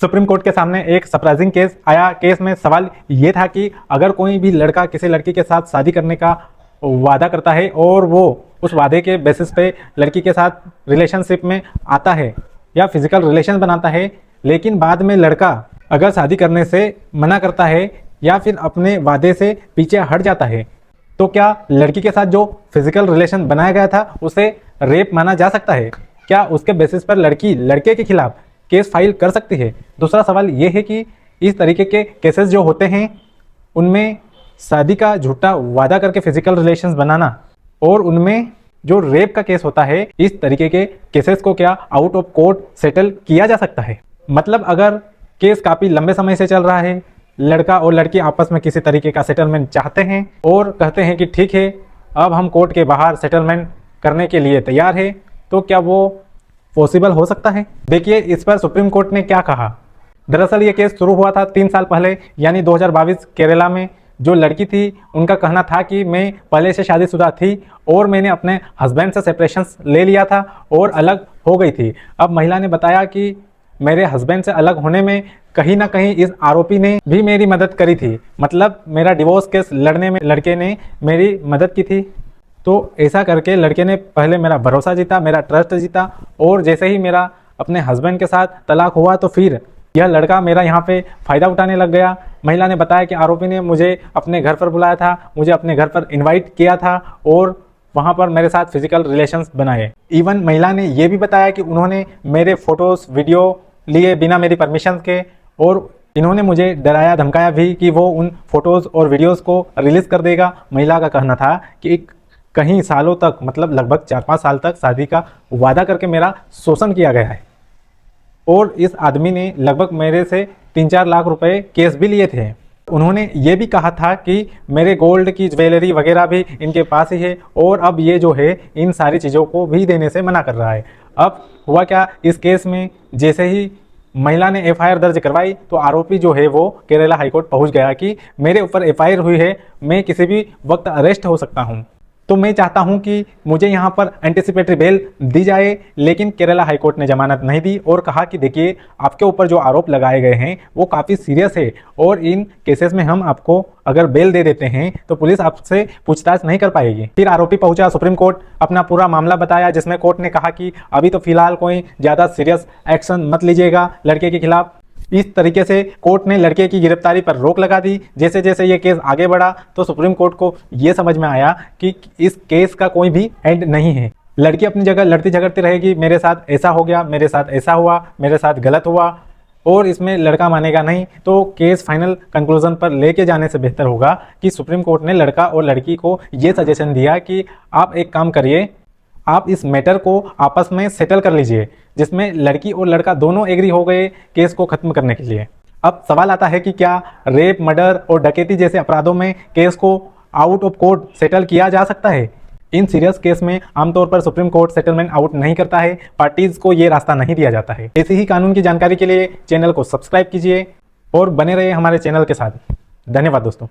Supreme court के सामने एक सरप्राइजिंग केस आया। केस में सवाल ये था कि अगर कोई भी लड़का किसी लड़की के साथ शादी करने का वादा करता है और वो उस वादे के बेसिस पे लड़की के साथ रिलेशनशिप में आता है या फिजिकल रिलेशन बनाता है, लेकिन बाद में लड़का अगर शादी करने से मना करता है या फिर अपने वादे से पीछे हट जाता है, तो क्या लड़की के साथ जो फिजिकल रिलेशन बनाया गया था उसे रेप माना जा सकता है? क्या उसके बेसिस पर लड़की लड़के के खिलाफ केस फाइल कर सकती है? दूसरा सवाल यह है कि इस तरीके के केसेस जो होते हैं उनमें शादी का झूठा वादा करके फिजिकल रिलेशंस बनाना और उनमें जो रेप का केस होता है, इस तरीके के केसेस को क्या आउट ऑफ कोर्ट सेटल किया जा सकता है? मतलब अगर केस काफ़ी लंबे समय से चल रहा है, लड़का और लड़की आपस में किसी तरीके का सेटलमेंट चाहते हैं और कहते हैं कि ठीक है अब हम कोर्ट के बाहर सेटलमेंट करने के लिए तैयार है, तो क्या वो पॉसिबल हो सकता है? देखिए इस पर सुप्रीम कोर्ट ने क्या कहा। दरअसल ये केस शुरू हुआ था 3 साल पहले यानी 2022 केरला में। जो लड़की थी उनका कहना था कि मैं पहले से शादीशुदा थी और मैंने अपने हस्बैंड से सेपरेशन ले लिया था और अलग हो गई थी। अब महिला ने बताया कि मेरे हस्बैंड से अलग होने में कहीं ना कहीं इस आरोपी ने भी मेरी मदद करी थी, मतलब मेरा डिवोर्स केस लड़ने में लड़के ने मेरी मदद की थी। तो ऐसा करके लड़के ने पहले मेरा भरोसा जीता, मेरा ट्रस्ट जीता, और जैसे ही मेरा अपने हस्बैंड के साथ तलाक हुआ तो फिर यह लड़का मेरा यहाँ पे फ़ायदा उठाने लग गया। महिला ने बताया कि आरोपी ने मुझे अपने घर पर बुलाया था, मुझे अपने घर पर इनवाइट किया था और वहाँ पर मेरे साथ फिजिकल रिलेशंस बनाए। इवन महिला ने यह भी बताया कि उन्होंने मेरे फ़ोटोज़ वीडियो लिए बिना मेरी परमिशन के, और इन्होंने मुझे डराया धमकाया भी कि वो उन फोटोज़ और वीडियोज़ को रिलीज़ कर देगा। महिला का कहना था कि कहीं सालों तक, मतलब लगभग 4-5 साल तक शादी का वादा करके मेरा शोषण किया गया है, और इस आदमी ने लगभग मेरे से 3-4 लाख रुपए केस भी लिए थे। उन्होंने ये भी कहा था कि मेरे गोल्ड की ज्वेलरी वगैरह भी इनके पास ही है, और अब ये जो है इन सारी चीज़ों को भी देने से मना कर रहा है। अब हुआ क्या, इस केस में जैसे ही महिला ने एफआईआर दर्ज करवाई तो आरोपी जो है वो केरला हाईकोर्ट पहुंच गया कि मेरे ऊपर एफआईआर हुई है, मैं किसी भी वक्त अरेस्ट हो सकता हूं, तो मैं चाहता हूं कि मुझे यहां पर एंटिसिपेटरी बेल दी जाए। लेकिन केरला हाईकोर्ट ने जमानत नहीं दी और कहा कि देखिए आपके ऊपर जो आरोप लगाए गए हैं वो काफ़ी सीरियस है, और इन केसेस में हम आपको अगर बेल दे देते हैं तो पुलिस आपसे पूछताछ नहीं कर पाएगी। फिर आरोपी पहुंचा सुप्रीम कोर्ट, अपना पूरा मामला बताया, जिसमें कोर्ट ने कहा कि अभी तो फिलहाल कोई ज़्यादा सीरियस एक्शन मत लीजिएगा लड़के के खिलाफ। इस तरीके से कोर्ट ने लड़के की गिरफ्तारी पर रोक लगा दी। जैसे जैसे ये केस आगे बढ़ा तो सुप्रीम कोर्ट को ये समझ में आया कि इस केस का कोई भी एंड नहीं है। लड़की अपनी जगह लड़ती झगड़ती रहेगी, मेरे साथ ऐसा हो गया, मेरे साथ ऐसा हुआ, मेरे साथ गलत हुआ, और इसमें लड़का मानेगा नहीं। तो केस फाइनल कंक्लूजन पर लेके जाने से बेहतर होगा कि सुप्रीम कोर्ट ने लड़का और लड़की को ये सजेशन दिया कि आप एक काम करिए, आप इस मैटर को आपस में सेटल कर लीजिए, जिसमें लड़की और लड़का दोनों एग्री हो गए केस को खत्म करने के लिए। अब सवाल आता है कि क्या रेप, मर्डर और डकैती जैसे अपराधों में केस को आउट ऑफ कोर्ट सेटल किया जा सकता है? इन सीरियस केस में आमतौर पर सुप्रीम कोर्ट सेटलमेंट आउट नहीं करता है, पार्टीज को ये रास्ता नहीं दिया जाता है। ऐसी ही कानून की जानकारी के लिए चैनल को सब्सक्राइब कीजिए और बने रहिए हमारे चैनल के साथ। धन्यवाद दोस्तों।